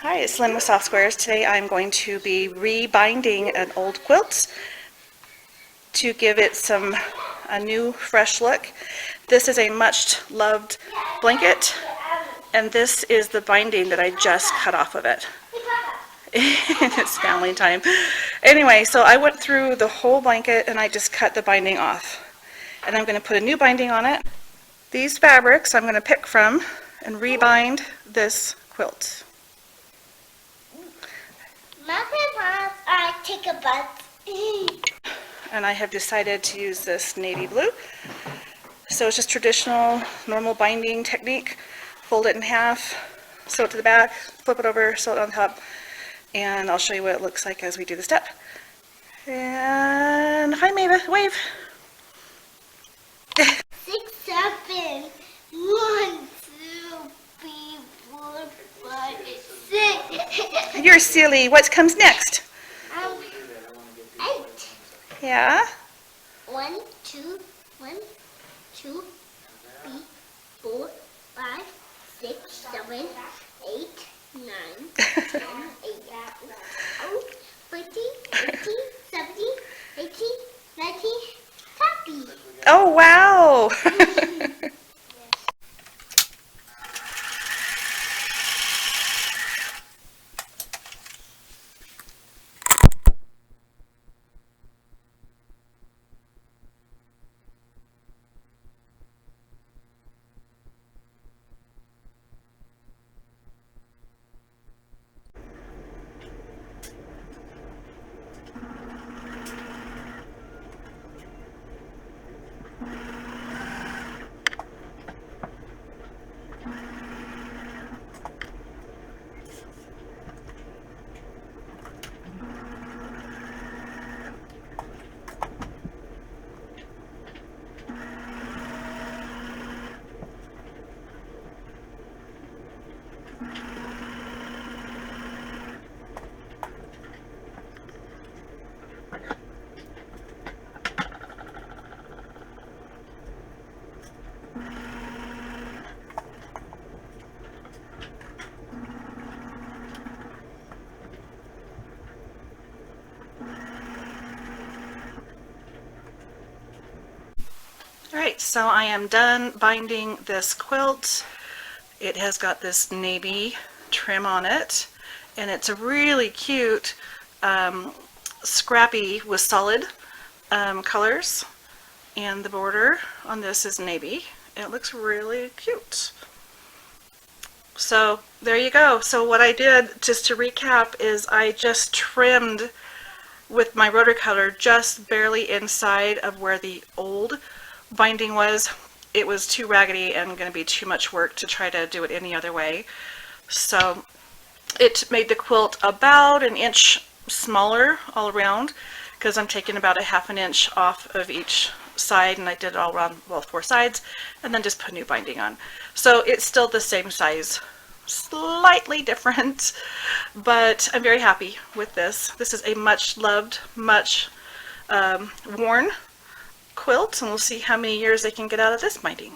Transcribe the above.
Hi, it's Lynn with Soft Squares. Today I'm going to be rebinding an old quilt to give it a new fresh look. This is a much loved blanket, and this is the binding that I just cut off of it. It's family time. Anyway, so I went through the whole blanket and I just cut the binding off. And I'm going to put a new binding on it. These fabrics I'm going to pick from and rebind this quilt. I take a bus. And I have decided to use this navy blue. So it's just traditional, normal binding technique. Fold it in half, sew it to the back, flip it over, sew it on top, and I'll show you what it looks like as we do the step. And hi, Maeve, wave. 6, 7, 1, 2, 3, 4, 5, 6. You're silly. What comes next? 8. Yeah? 1, 2, 3, 4, 5, 6, 7, 8, 9, 10, 14, 15, 17, 18, 19, 20. Oh, wow. Alright, so I am done binding this quilt. It has got this navy trim on it, and it's a really cute scrappy with solid colors, and the border on this is navy. It looks really cute. So there you go. So what I did, just to recap, is I just trimmed with my rotor cutter just barely inside of where the old binding was. It was too raggedy and going to be too much work to try to do it any other way. So it made the quilt about an inch smaller all around, because I'm taking about a ½ inch off of each side, and I did it all around both 4 sides, and then just put new binding on. So it's still the same size, slightly different, but I'm very happy with this. This is a much loved, much worn quilt, and we'll see how many years they can get out of this binding.